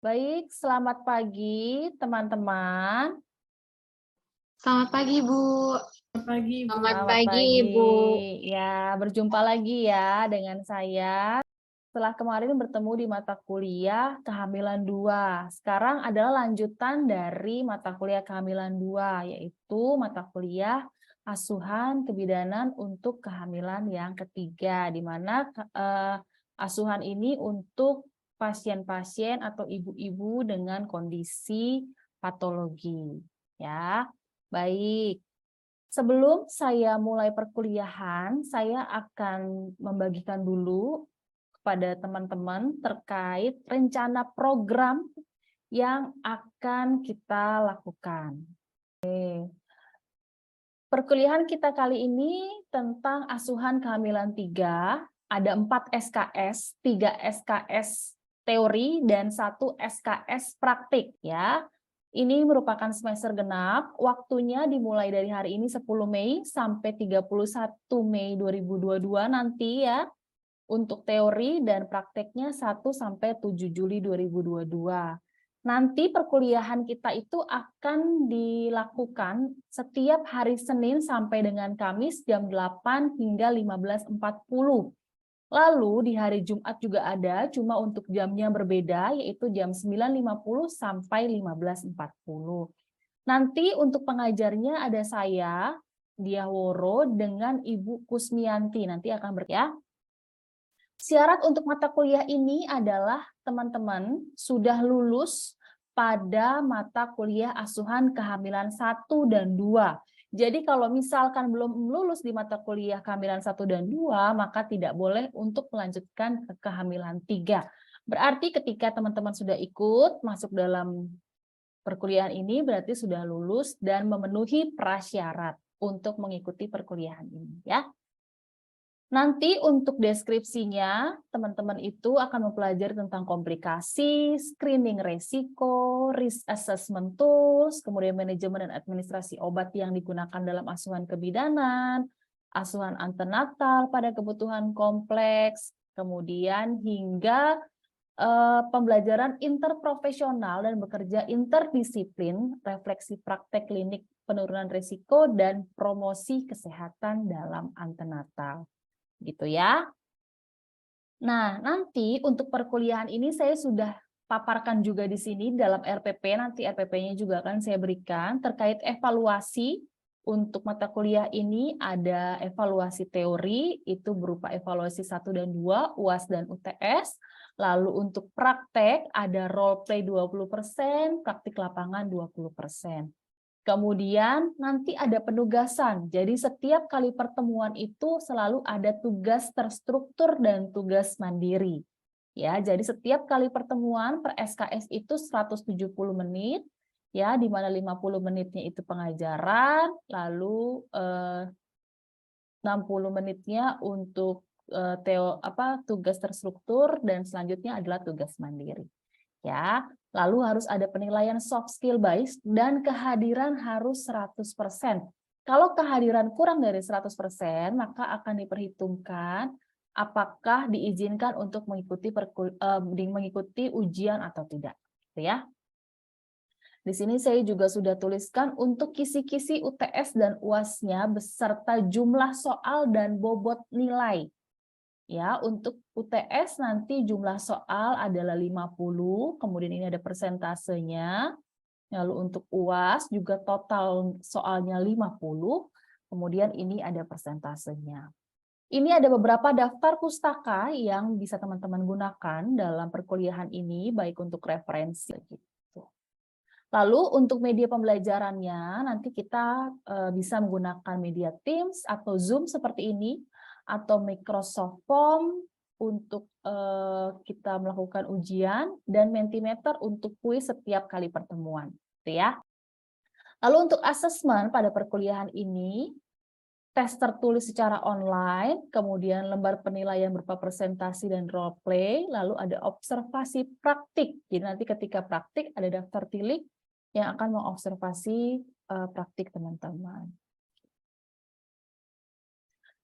Baik, selamat pagi teman-teman. Selamat pagi, Bu. Selamat pagi, Bu. Selamat Selamat pagi, pagi. Bu. Ya, berjumpa lagi ya dengan saya. Setelah kemarin bertemu di mata kuliah kehamilan 2. Sekarang adalah lanjutan dari mata kuliah kehamilan 2, yaitu mata kuliah asuhan kebidanan untuk kehamilan yang ketiga, di mana asuhan ini untuk pasien-pasien atau ibu-ibu dengan kondisi patologi. Ya, baik. Sebelum saya mulai perkuliahan, saya akan membagikan dulu kepada teman-teman terkait rencana program yang akan kita lakukan. Perkuliahan kita kali ini tentang asuhan kehamilan 3, ada 4 SKS, 3 SKS teori dan 1 SKS praktik ya. Ini merupakan semester genap, waktunya dimulai dari hari ini 10 Mei sampai 31 Mei 2022 nanti ya. Untuk teori dan prakteknya 1 sampai 7 Juli 2022. Nanti perkuliahan kita itu akan dilakukan setiap hari Senin sampai dengan Kamis jam 8 hingga 15.40. Lalu di hari Jumat juga ada, cuma untuk jamnya berbeda, yaitu jam 9.50 sampai 15.40. Nanti untuk pengajarnya ada saya, Diah Woro, dengan Ibu Kusmianti. Nanti akan ya. Syarat untuk mata kuliah ini adalah teman-teman sudah lulus pada mata kuliah asuhan kehamilan 1 dan 2. Jadi kalau misalkan belum lulus di mata kuliah kehamilan 1 dan 2, maka tidak boleh untuk melanjutkan ke kehamilan 3. Berarti ketika teman-teman sudah ikut masuk dalam perkuliahan ini, berarti sudah lulus dan memenuhi prasyarat untuk mengikuti perkuliahan ini, ya. Nanti untuk deskripsinya, teman-teman itu akan mempelajari tentang komplikasi, screening resiko, risk assessment tools, kemudian manajemen dan administrasi obat yang digunakan dalam asuhan kebidanan, asuhan antenatal pada kebutuhan kompleks, kemudian hingga pembelajaran interprofesional dan bekerja interdisiplin, refleksi praktek klinik penurunan risiko, dan promosi kesehatan dalam antenatal. Gitu ya. Nah, nanti untuk perkuliahan ini saya sudah paparkan juga di sini dalam RPP, nanti RPP-nya juga akan saya berikan terkait evaluasi. Untuk mata kuliah ini ada evaluasi teori, itu berupa evaluasi 1 dan 2, UAS dan UTS. Lalu untuk praktek ada role play 20%, praktik lapangan 20%. Kemudian nanti ada penugasan. Jadi setiap kali pertemuan itu selalu ada tugas terstruktur dan tugas mandiri. Ya, jadi setiap kali pertemuan per SKS itu 170 menit, ya, di mana 50 menitnya itu pengajaran, lalu 60 menitnya untuk tugas terstruktur dan selanjutnya adalah tugas mandiri. Ya, lalu harus ada penilaian soft skill based dan kehadiran harus 100%. Kalau kehadiran kurang dari 100%, maka akan diperhitungkan apakah diizinkan untuk mengikuti ujian atau tidak, gitu ya. Di sini saya juga sudah tuliskan untuk kisi-kisi UTS dan UAS-nya beserta jumlah soal dan bobot nilai. Ya, untuk UTS nanti jumlah soal adalah 50, kemudian ini ada persentasenya. Lalu untuk UAS juga total soalnya 50, kemudian ini ada persentasenya. Ini ada beberapa daftar pustaka yang bisa teman-teman gunakan dalam perkuliahan ini, baik untuk referensi. Lalu untuk media pembelajarannya, nanti kita bisa menggunakan media Teams atau Zoom seperti ini, atau Microsoft Form untuk kita melakukan ujian, dan Mentimeter untuk kuis setiap kali pertemuan. Gitu ya. Lalu untuk asesmen pada perkuliahan ini, tes tertulis secara online, kemudian lembar penilaian berupa presentasi dan role play, lalu ada observasi praktik. Jadi nanti ketika praktik ada daftar tilik yang akan mengobservasi praktik teman-teman.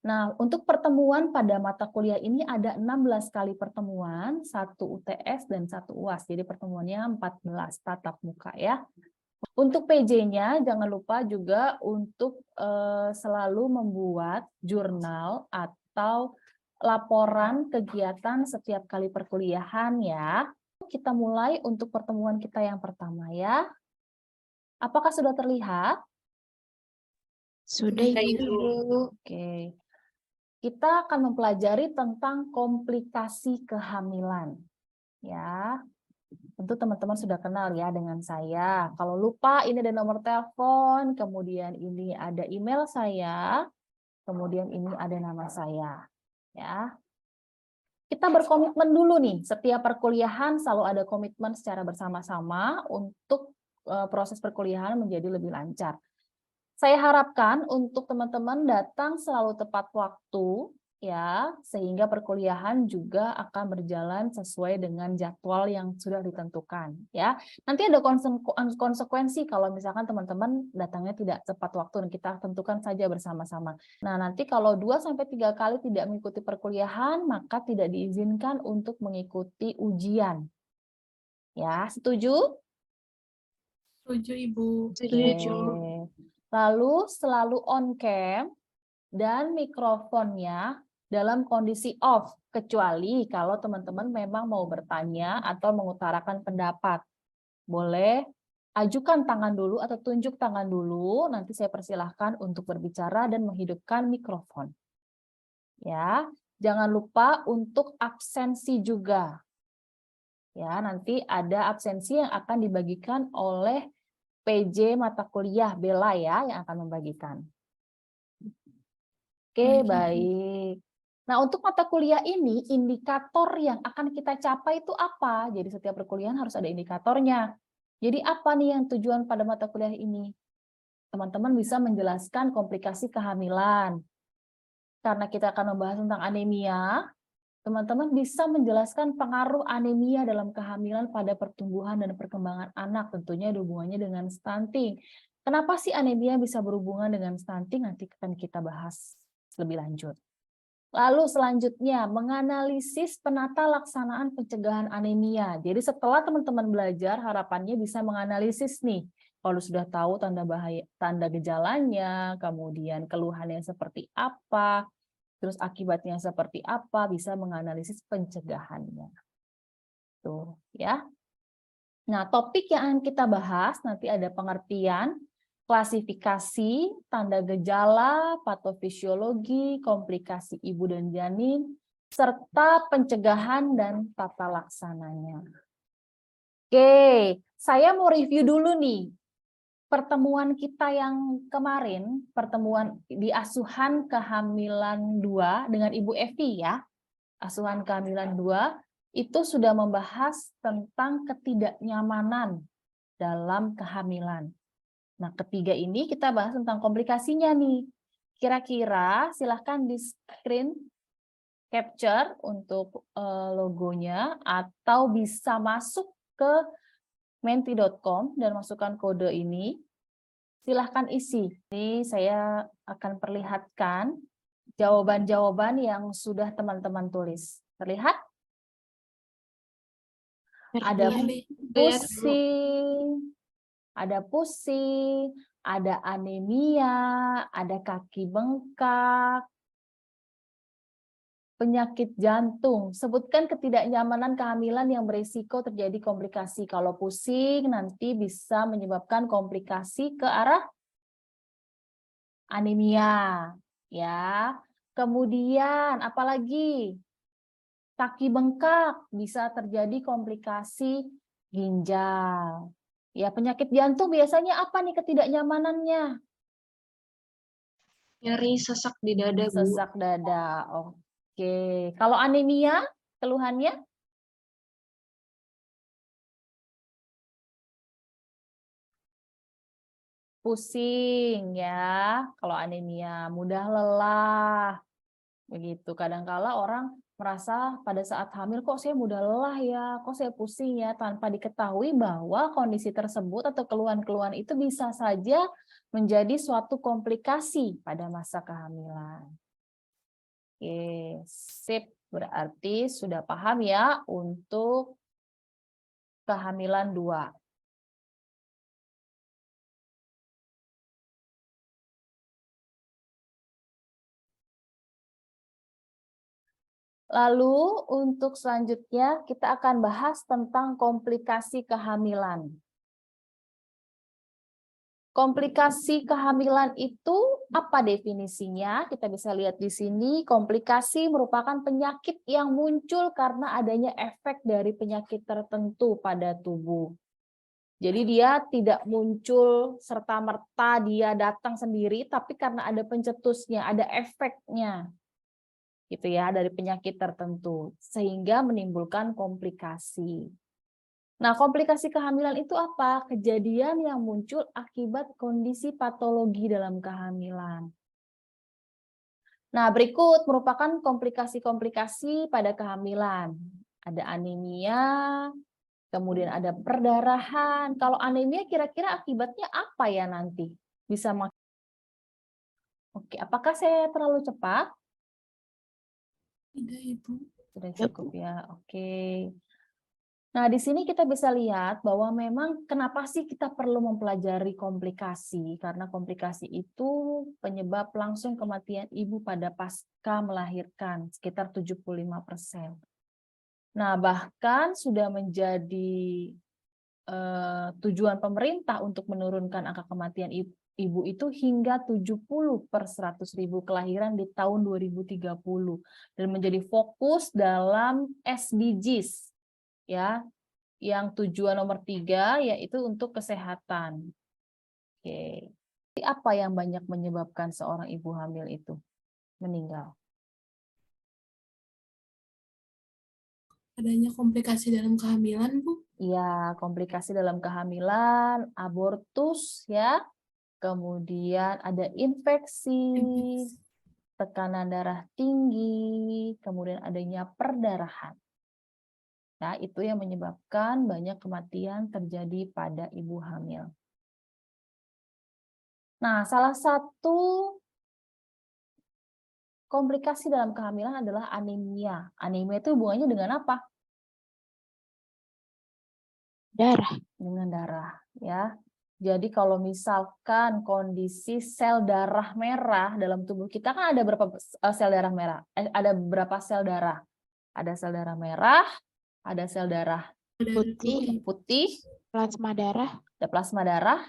Nah, untuk pertemuan pada mata kuliah ini ada 16 kali pertemuan, 1 UTS dan 1 UAS. Jadi pertemuannya 14 tatap muka ya. Untuk PJ-nya jangan lupa juga untuk selalu membuat jurnal atau laporan kegiatan setiap kali perkuliahan ya. Kita mulai untuk pertemuan kita yang pertama ya. Apakah sudah terlihat? Sudah, Ibu. Oke. Kita akan mempelajari tentang komplikasi kehamilan. Ya, tentu teman-teman sudah kenal ya dengan saya. Kalau lupa, ini ada nomor telepon, kemudian ini ada email saya, kemudian ini ada nama saya. Ya, kita berkomitmen dulu nih. Setiap perkuliahan selalu ada komitmen secara bersama-sama untuk proses perkuliahan menjadi lebih lancar. Saya harapkan untuk teman-teman datang selalu tepat waktu ya, sehingga perkuliahan juga akan berjalan sesuai dengan jadwal yang sudah ditentukan ya. Nanti ada konsekuensi kalau misalkan teman-teman datangnya tidak tepat waktu dan kita tentukan saja bersama-sama. Nah, nanti kalau 2 sampai 3 kali tidak mengikuti perkuliahan, maka tidak diizinkan untuk mengikuti ujian. Ya, setuju? Setuju, Ibu. Setuju. Lalu selalu on cam dan mikrofonnya dalam kondisi off, kecuali kalau teman-teman memang mau bertanya atau mengutarakan pendapat. Boleh ajukan tangan dulu atau tunjuk tangan dulu, nanti saya persilahkan untuk berbicara dan menghidupkan mikrofon. Ya, jangan lupa untuk absensi juga. Ya, nanti ada absensi yang akan dibagikan oleh PJ mata kuliah Bella ya yang akan membagikan. Oke, baik. Nah, untuk mata kuliah ini indikator yang akan kita capai itu apa? Jadi setiap perkuliahan harus ada indikatornya. Jadi apa nih yang tujuan pada mata kuliah ini? Teman-teman bisa menjelaskan komplikasi kehamilan. Karena kita akan membahas tentang anemia, teman-teman bisa menjelaskan pengaruh anemia dalam kehamilan pada pertumbuhan dan perkembangan anak, tentunya ada hubungannya dengan stunting. Kenapa sih anemia bisa berhubungan dengan stunting? Nanti akan kita bahas lebih lanjut. Lalu selanjutnya, menganalisis penata laksanaan pencegahan anemia. Jadi setelah teman-teman belajar, harapannya bisa menganalisis nih. Kalau sudah tahu tanda bahaya, tanda gejalanya, kemudian keluhannya seperti apa, terus akibatnya seperti apa, bisa menganalisis pencegahannya. Tuh, ya. Nah, topik yang akan kita bahas nanti ada pengertian, klasifikasi, tanda gejala, patofisiologi, komplikasi ibu dan janin, serta pencegahan dan tata laksananya. Oke, saya mau review dulu nih pertemuan kita yang kemarin, pertemuan di asuhan kehamilan 2 dengan Ibu Evi ya. Asuhan kehamilan 2 itu sudah membahas tentang ketidaknyamanan dalam kehamilan. Nah, ketiga ini kita bahas tentang komplikasinya nih. Kira-kira silahkan di screen capture untuk logonya atau bisa masuk ke menti.com dan masukkan kode ini. Silahkan isi. Ini saya akan perlihatkan jawaban-jawaban yang sudah teman-teman tulis. Terlihat? Ada pusing, ada anemia, ada kaki bengkak, penyakit jantung. Sebutkan ketidaknyamanan kehamilan yang berisiko terjadi komplikasi. Kalau pusing nanti bisa menyebabkan komplikasi ke arah anemia, ya. Kemudian apalagi? Kaki bengkak bisa terjadi komplikasi ginjal. Ya, penyakit jantung biasanya apa nih ketidaknyamanannya? Nyeri sesak di dada, Bu. Sesak dada. Oke. Kalau anemia, keluhannya? Pusing ya. Kalau anemia, mudah lelah. Begitu. Kadang-kala orang merasa pada saat hamil kok saya mudah lelah ya, kok saya pusing ya, tanpa diketahui bahwa kondisi tersebut atau keluhan-keluhan itu bisa saja menjadi suatu komplikasi pada masa kehamilan. sip. Berarti sudah paham ya untuk kehamilan 2. Lalu untuk selanjutnya kita akan bahas tentang komplikasi kehamilan. Komplikasi kehamilan itu apa definisinya? Kita bisa lihat di sini, komplikasi merupakan penyakit yang muncul karena adanya efek dari penyakit tertentu pada tubuh. Jadi dia tidak muncul serta-merta dia datang sendiri, tapi karena ada pencetusnya, ada efeknya, gitu ya, dari penyakit tertentu, sehingga menimbulkan komplikasi. Nah, komplikasi kehamilan itu apa? Kejadian yang muncul akibat kondisi patologi dalam kehamilan. Nah, berikut merupakan komplikasi-komplikasi pada kehamilan. Ada anemia, kemudian ada perdarahan. Kalau anemia kira-kira akibatnya apa ya nanti? Bisa Oke, apakah saya terlalu cepat? Tidak, Ibu. Sudah cukup ya. Oke. Nah, di sini kita bisa lihat bahwa memang kenapa sih kita perlu mempelajari komplikasi? Karena komplikasi itu penyebab langsung kematian ibu pada pasca melahirkan, sekitar 75%. Nah, bahkan sudah menjadi tujuan pemerintah untuk menurunkan angka kematian ibu itu hingga 70/100.000 kelahiran di tahun 2030 dan menjadi fokus dalam SDGs. Ya, yang tujuan nomor 3 yaitu untuk kesehatan. Oke. Apa yang banyak menyebabkan seorang ibu hamil itu meninggal? Adanya komplikasi dalam kehamilan, Bu. Ya, komplikasi dalam kehamilan, abortus ya, kemudian ada infeksi, tekanan darah tinggi, kemudian adanya perdarahan. Nah, itu yang menyebabkan banyak kematian terjadi pada ibu hamil. Nah, salah satu komplikasi dalam kehamilan adalah anemia. Anemia itu hubungannya dengan apa? Darah. Dengan darah, ya. Jadi kalau misalkan kondisi sel darah merah dalam tubuh kita kan ada berapa sel darah merah? Ada berapa sel darah? Ada sel darah merah, ada sel darah putih, Plasma darah. ada plasma darah,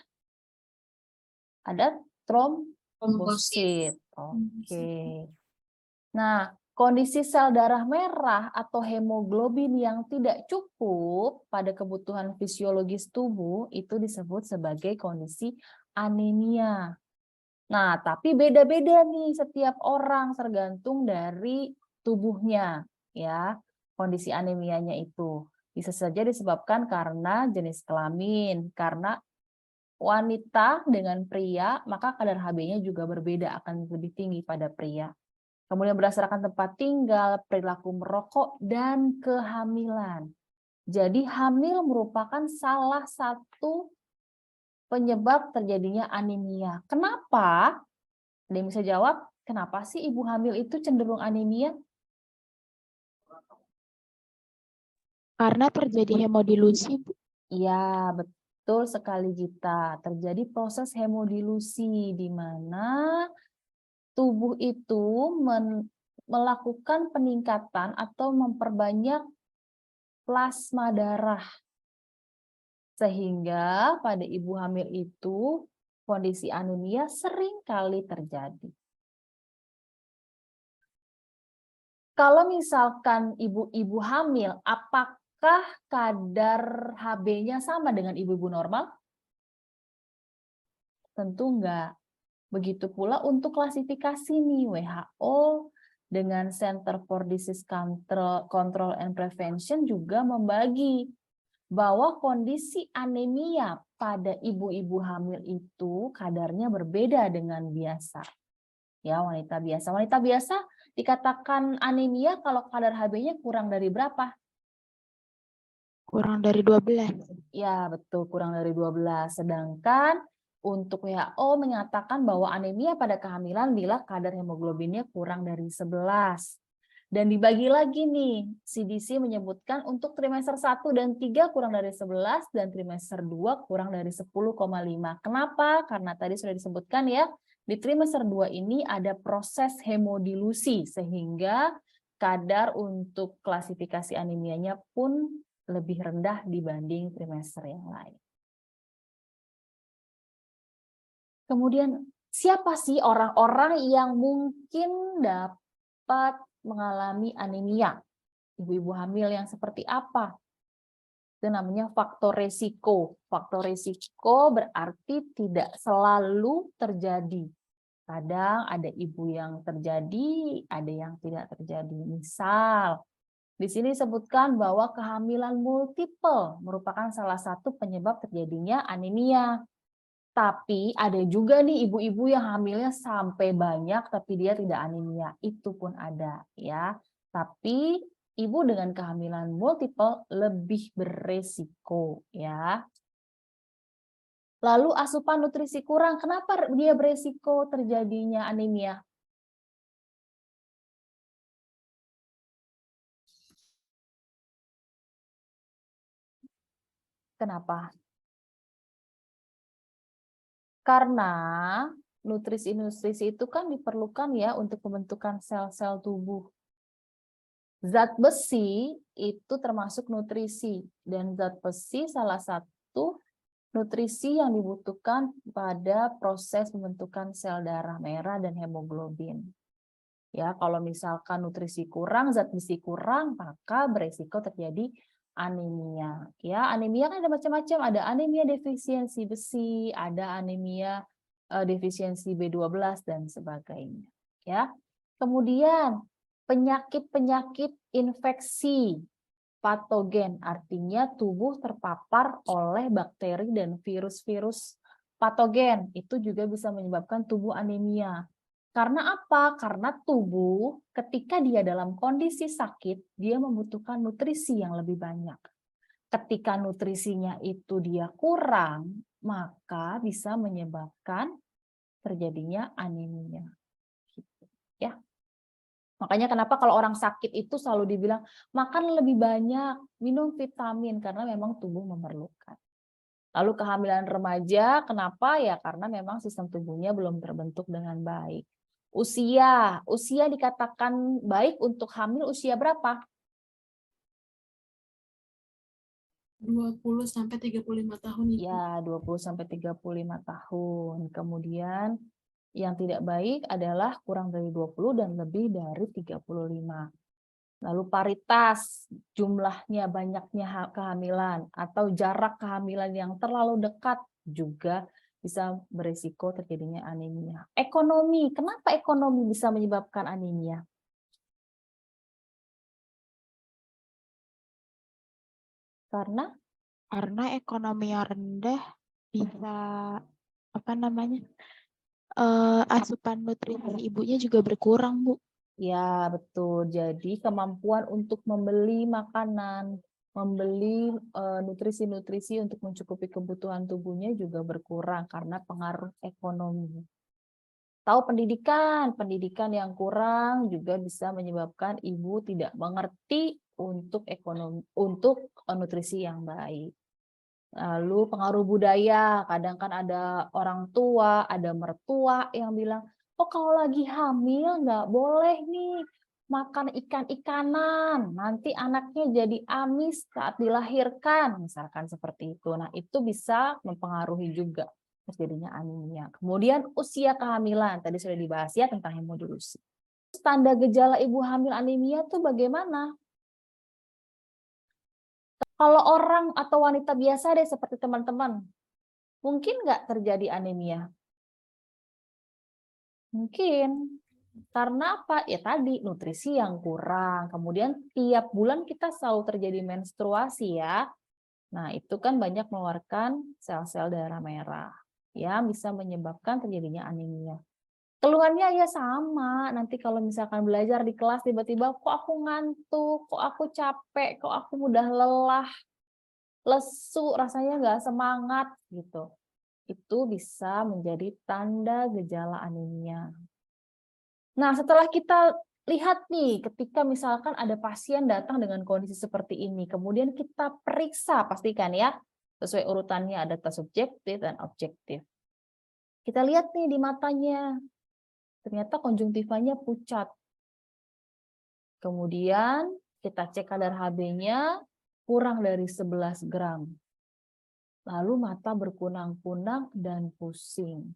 ada trombosit. Oke. Nah, kondisi sel darah merah atau hemoglobin yang tidak cukup pada kebutuhan fisiologis tubuh itu disebut sebagai kondisi anemia. Nah, tapi beda-beda nih setiap orang tergantung dari tubuhnya, ya. Kondisi anemianya itu bisa saja disebabkan karena jenis kelamin, karena wanita dengan pria, maka kadar Hb-nya juga berbeda, akan lebih tinggi pada pria. Kemudian berdasarkan tempat tinggal, perilaku merokok, dan kehamilan. Jadi hamil merupakan salah satu penyebab terjadinya anemia. Kenapa? Ada yang bisa jawab, kenapa sih ibu hamil itu cenderung anemia? Karena terjadi hemodilusi, Bu. Iya, betul sekali Gita. Terjadi proses hemodilusi di mana tubuh itu melakukan peningkatan atau memperbanyak plasma darah. Sehingga pada ibu hamil itu kondisi anemia sering kali terjadi. Kalau misalkan ibu-ibu hamil, apakah kadar Hb-nya sama dengan ibu-ibu normal? Tentu enggak. Begitu pula untuk klasifikasi nih, WHO dengan Center for Disease Control and Prevention juga membagi bahwa kondisi anemia pada ibu-ibu hamil itu kadarnya berbeda dengan biasa. Ya, wanita biasa. Wanita biasa dikatakan anemia kalau kadar Hb-nya kurang dari berapa? Kurang dari 12. Ya, betul, kurang dari 12. Sedangkan untuk WHO menyatakan bahwa anemia pada kehamilan bila kadar hemoglobinnya kurang dari 11. Dan dibagi lagi nih, CDC menyebutkan untuk trimester 1 dan 3 kurang dari 11 dan trimester 2 kurang dari 10,5. Kenapa? Karena tadi sudah disebutkan ya, di trimester 2 ini ada proses hemodilusi sehingga kadar untuk klasifikasi anemianya pun lebih rendah dibanding trimester yang lain. Kemudian siapa sih orang-orang yang mungkin dapat mengalami anemia? Ibu-ibu hamil yang seperti apa? Itu namanya faktor resiko. Faktor resiko berarti tidak selalu terjadi. Kadang ada ibu yang terjadi, ada yang tidak terjadi. Misal, di sini disebutkan bahwa kehamilan multiple merupakan salah satu penyebab terjadinya anemia. Tapi ada juga nih ibu-ibu yang hamilnya sampai banyak tapi dia tidak anemia. Itu pun ada ya. Tapi ibu dengan kehamilan multiple lebih beresiko ya. Lalu asupan nutrisi kurang, kenapa dia beresiko terjadinya anemia? Kenapa? Karena nutrisi-nutrisi itu kan diperlukan ya untuk pembentukan sel-sel tubuh. Zat besi itu termasuk nutrisi, dan zat besi salah satu nutrisi yang dibutuhkan pada proses pembentukan sel darah merah dan hemoglobin. Ya, kalau misalkan nutrisi kurang, zat besi kurang, maka beresiko terjadi anemia. Ya, anemia kan ada macam-macam, ada anemia defisiensi besi, ada anemia defisiensi B12 dan sebagainya. Ya. Kemudian penyakit-penyakit infeksi patogen, artinya tubuh terpapar oleh bakteri dan virus-virus patogen, itu juga bisa menyebabkan tubuh anemia. Karena apa? Karena tubuh ketika dia dalam kondisi sakit, dia membutuhkan nutrisi yang lebih banyak. Ketika nutrisinya itu dia kurang, maka bisa menyebabkan terjadinya anemia. Gitu, ya. Makanya kenapa kalau orang sakit itu selalu dibilang makan lebih banyak, minum vitamin, karena memang tubuh memerlukan. Lalu kehamilan remaja, kenapa? Ya karena memang sistem tubuhnya belum terbentuk dengan baik. Usia dikatakan baik untuk hamil usia berapa? 20 sampai 35 tahun Ibu. Ya, 20 sampai 35 tahun. Kemudian yang tidak baik adalah kurang dari 20 dan lebih dari 35. Lalu paritas, jumlahnya banyaknya kehamilan atau jarak kehamilan yang terlalu dekat juga bisa berisiko terjadinya anemia. Ekonomi, kenapa ekonomi bisa menyebabkan anemia? Karena ekonomi yang rendah bisa asupan nutrisi ibunya juga berkurang, Bu. Ya, betul. Jadi kemampuan untuk membeli makanan, membeli nutrisi-nutrisi untuk mencukupi kebutuhan tubuhnya juga berkurang karena pengaruh ekonomi. Tahu pendidikan yang kurang juga bisa menyebabkan ibu tidak mengerti untuk ekonomi, untuk nutrisi yang baik. Lalu pengaruh budaya, kadang kan ada orang tua, ada mertua yang bilang, oh kalau lagi hamil nggak boleh nih makan ikan-ikanan, nanti anaknya jadi amis saat dilahirkan, misalkan seperti itu. Nah itu bisa mempengaruhi juga terjadinya anemia. Kemudian usia kehamilan, tadi sudah dibahas ya tentang hemodilusi. Tanda gejala ibu hamil anemia tuh bagaimana? Kalau orang atau wanita biasa deh seperti teman-teman, mungkin nggak terjadi anemia? Mungkin. Karena apa? Ya tadi, nutrisi yang kurang. Kemudian tiap bulan kita selalu terjadi menstruasi ya. Nah, itu kan banyak mengeluarkan sel-sel darah merah. Ya, bisa menyebabkan terjadinya anemia. Keluhannya ya sama. Nanti kalau misalkan belajar di kelas tiba-tiba, kok aku ngantuk, kok aku capek, kok aku mudah lelah, lesu, rasanya nggak semangat gitu. Itu bisa menjadi tanda gejala anemia. Nah, setelah kita lihat nih, ketika misalkan ada pasien datang dengan kondisi seperti ini, kemudian kita periksa, pastikan ya, sesuai urutannya ada tes subjektif dan objektif. Kita lihat nih di matanya, ternyata konjungtivanya pucat. Kemudian kita cek kadar Hb-nya kurang dari 11 gram. Lalu mata berkunang-kunang dan pusing.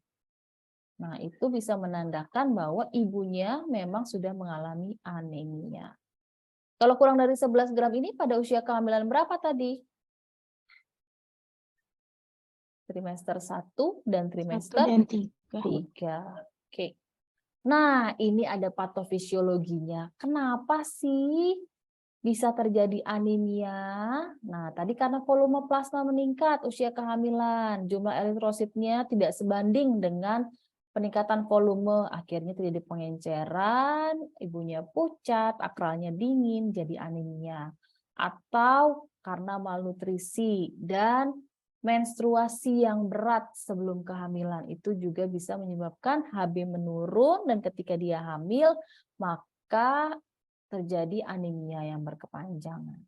Nah, itu bisa menandakan bahwa ibunya memang sudah mengalami anemia. Kalau kurang dari 11 gram ini pada usia kehamilan berapa tadi? Trimester 1 dan 1 trimester dan 3. 3. Oke. Nah, ini ada patofisiologinya. Kenapa sih bisa terjadi anemia? Nah, tadi karena volume plasma meningkat usia kehamilan, jumlah eritrositnya tidak sebanding dengan peningkatan volume, akhirnya terjadi pengenceran, ibunya pucat, akralnya dingin, jadi anemia. Atau karena malnutrisi dan menstruasi yang berat sebelum kehamilan itu juga bisa menyebabkan Hb menurun, dan ketika dia hamil maka terjadi anemia yang berkepanjangan.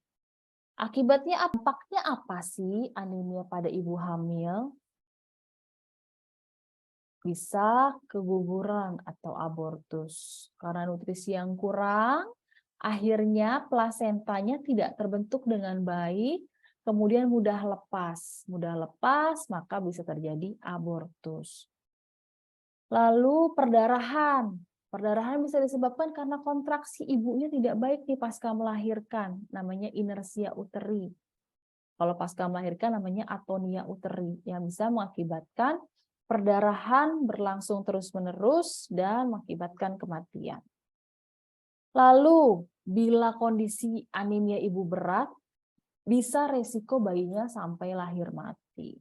Akibatnya, dampaknya apa sih anemia pada ibu hamil? Bisa keguguran atau abortus. Karena nutrisi yang kurang, akhirnya plasentanya tidak terbentuk dengan baik, kemudian mudah lepas. Mudah lepas, maka bisa terjadi abortus. Lalu perdarahan. Perdarahan bisa disebabkan karena kontraksi ibunya tidak baik nih pasca melahirkan, namanya inersia uteri. Kalau pasca melahirkan namanya atonia uteri, yang bisa mengakibatkan perdarahan berlangsung terus-menerus dan mengakibatkan kematian. Lalu, bila kondisi anemia ibu berat, bisa resiko bayinya sampai lahir mati.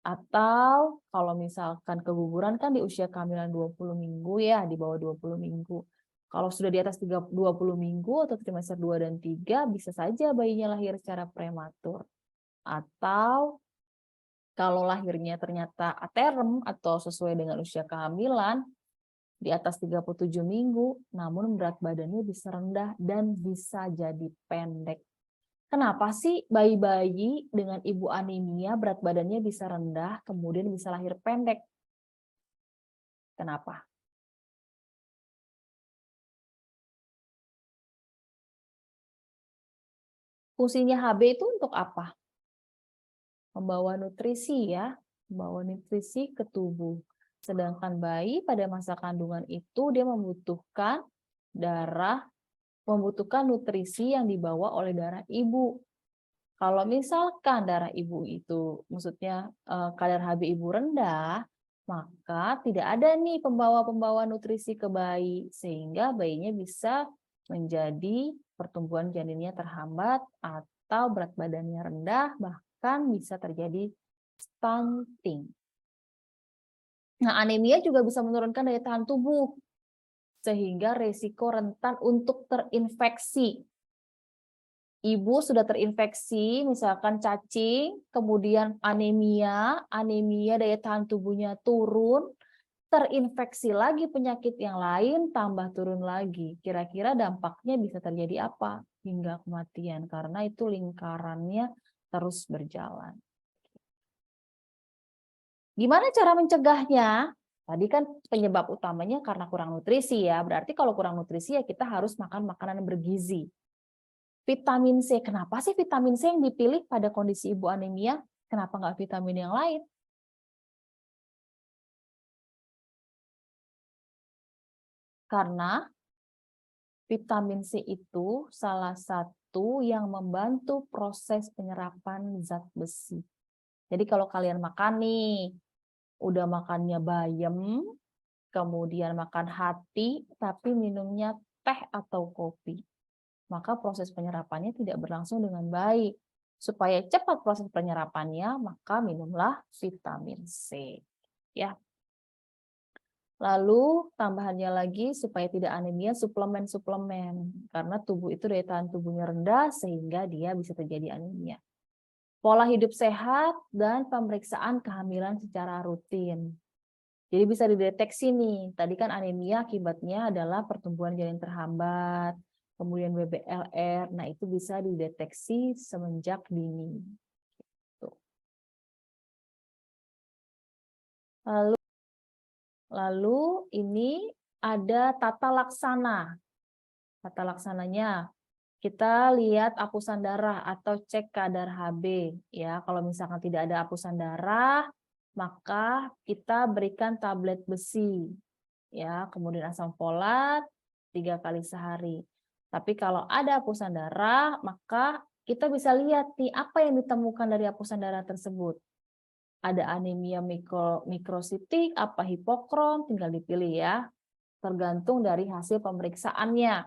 Atau kalau misalkan keguguran kan di usia kehamilan 20 minggu ya, di bawah 20 minggu. Kalau sudah di atas 20 minggu atau trimester 2 dan 3, bisa saja bayinya lahir secara prematur. Atau kalau lahirnya ternyata aterem atau sesuai dengan usia kehamilan, di atas 37 minggu, namun berat badannya bisa rendah dan bisa jadi pendek. Kenapa sih bayi-bayi dengan ibu anemia berat badannya bisa rendah, kemudian bisa lahir pendek? Kenapa? Fungsinya Hb itu untuk apa? Membawa nutrisi ya, membawa nutrisi ke tubuh. Sedangkan bayi pada masa kandungan itu dia membutuhkan membutuhkan nutrisi yang dibawa oleh darah ibu. Kalau misalkan darah ibu itu, maksudnya kadar Hb ibu rendah, maka tidak ada nih pembawa-pembawa nutrisi ke bayi, sehingga bayinya bisa menjadi pertumbuhan janinnya terhambat atau berat badannya rendah, bahkan bisa terjadi stunting. Nah, anemia juga bisa menurunkan daya tahan tubuh, sehingga resiko rentan untuk terinfeksi. Ibu sudah terinfeksi, misalkan cacing, kemudian anemia daya tahan tubuhnya turun, terinfeksi lagi penyakit yang lain, tambah turun lagi. Kira-kira dampaknya bisa terjadi apa? Hingga kematian, karena itu lingkarannya terus berjalan. Gimana cara mencegahnya? Tadi kan penyebab utamanya karena kurang nutrisi ya, berarti kalau kurang nutrisi ya kita harus makan makanan yang bergizi. Vitamin C, kenapa sih vitamin C yang dipilih pada kondisi ibu anemia? Kenapa nggak vitamin yang lain? Karena vitamin C itu salah satu yang membantu proses penyerapan zat besi. Jadi kalau kalian makan nih, udah makannya bayam, kemudian makan hati, tapi minumnya teh atau kopi, maka proses penyerapannya tidak berlangsung dengan baik. Supaya cepat proses penyerapannya, maka minumlah vitamin C. Ya. Lalu tambahannya lagi supaya tidak anemia, suplemen-suplemen. Karena tubuh itu daya tahan tubuhnya rendah sehingga dia bisa terjadi anemia. Pola hidup sehat dan pemeriksaan kehamilan secara rutin. Jadi bisa dideteksi nih. Tadi kan anemia akibatnya adalah pertumbuhan janin terhambat, kemudian BBLR. Nah, itu bisa dideteksi semenjak dini. Tuh. Lalu ini ada tata laksana. Tata laksananya kita lihat apusan darah atau cek kadar Hb ya. Kalau misalkan tidak ada apusan darah, maka kita berikan tablet besi ya, kemudian asam folat 3 kali sehari. Tapi kalau ada apusan darah, maka kita bisa lihat nih apa yang ditemukan dari apusan darah tersebut. Ada anemia mikrositik, apa hipokrom, tinggal dipilih ya. Tergantung dari hasil pemeriksaannya.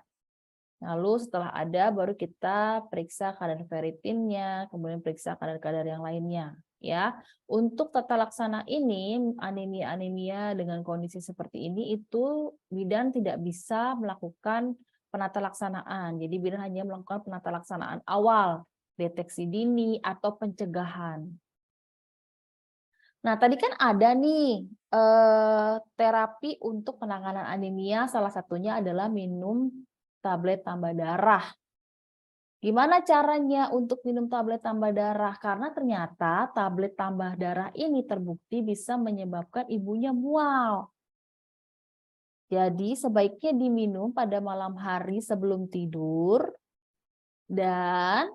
Lalu setelah ada baru kita periksa kadar ferritinnya, kemudian periksa kadar-kadar yang lainnya ya. Untuk tata laksana ini anemia-anemia dengan kondisi seperti ini itu bidan tidak bisa melakukan penata laksanaan. Jadi bidan hanya melakukan penata laksanaan awal, deteksi dini atau pencegahan. Nah, tadi kan ada nih terapi untuk penanganan anemia, salah satunya adalah minum tablet tambah darah. Gimana caranya untuk minum tablet tambah darah? Karena ternyata tablet tambah darah ini terbukti bisa menyebabkan ibunya mual. Jadi sebaiknya diminum pada malam hari sebelum tidur dan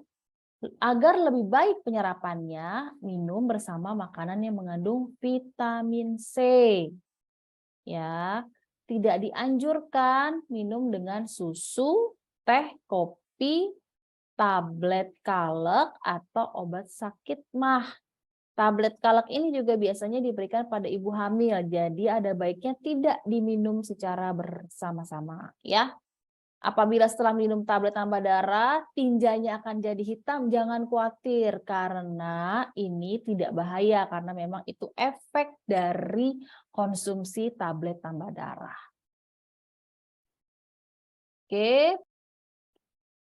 agar lebih baik penyerapannya, minum bersama makanan yang mengandung vitamin C. Ya, tidak dianjurkan minum dengan susu, teh, kopi, tablet kalek atau obat sakit mah. Tablet kalek ini juga biasanya diberikan pada ibu hamil, jadi ada baiknya tidak diminum secara bersama-sama, ya. Apabila setelah minum tablet tambah darah, tinjanya akan jadi hitam, jangan khawatir karena ini tidak bahaya karena memang itu efek dari konsumsi tablet tambah darah. Oke.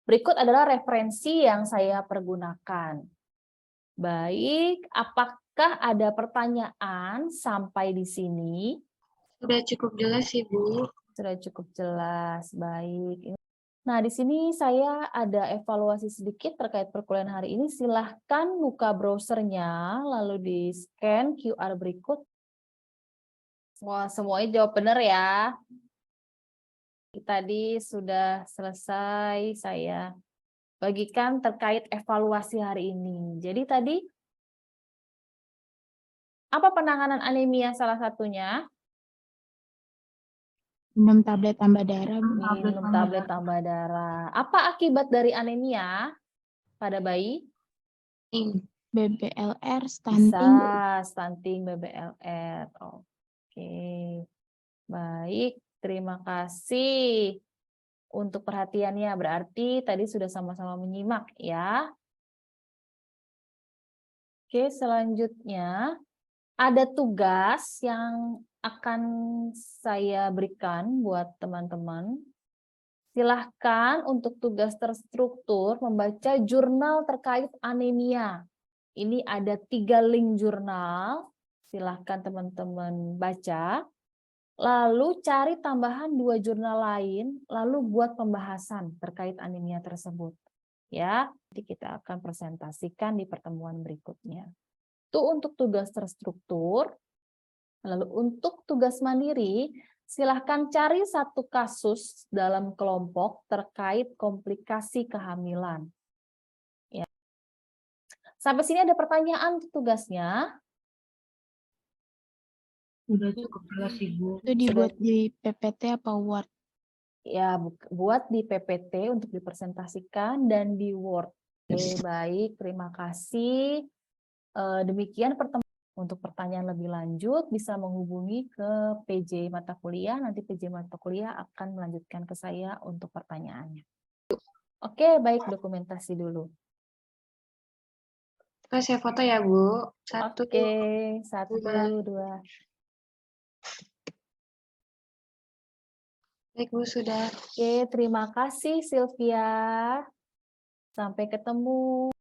Berikut adalah referensi yang saya pergunakan. Baik, apakah ada pertanyaan sampai di sini? Sudah cukup jelas, Ibu. Sudah cukup jelas, baik. Nah, di sini saya ada evaluasi sedikit terkait perkuliahan hari ini. Silahkan buka browsernya, lalu di-scan QR berikut. Wah, semuanya jawab benar ya. Tadi sudah selesai saya bagikan terkait evaluasi hari ini. Jadi tadi, apa penanganan anemia salah satunya? Minum tablet tambah darah, Bu. Minum tablet tambah darah. Apa akibat dari anemia pada bayi? BBLR, Bisa stunting. stunting BBLR. Oke. Baik, terima kasih untuk perhatiannya. Berarti tadi sudah sama-sama menyimak ya. Oke, selanjutnya ada tugas yang akan saya berikan buat teman-teman. Silahkan untuk tugas terstruktur membaca jurnal terkait anemia. Ini ada 3 link jurnal, silahkan teman-teman baca. Lalu cari tambahan 2 jurnal lain, lalu buat pembahasan terkait anemia tersebut. Ya, nanti kita akan presentasikan di pertemuan berikutnya. Itu untuk tugas terstruktur. Lalu untuk tugas mandiri, silahkan cari satu kasus dalam kelompok terkait komplikasi kehamilan. Ya. Sampai sini ada pertanyaan untuk tugasnya? Sudah cukup jelas, Ibu. Itu dibuat di PPT apa Word? Ya, buat di PPT untuk dipresentasikan dan di Word. Oke, baik, terima kasih. Demikian pertemuan. Untuk pertanyaan lebih lanjut bisa menghubungi ke PJ mata kuliah, nanti PJ mata kuliah akan melanjutkan ke saya untuk pertanyaannya. Oke, baik, dokumentasi dulu. Oke, saya foto ya, Bu. 1, Oke, 1, 2. 2. Baik, Bu, sudah. Oke, terima kasih Sylvia. Sampai ketemu.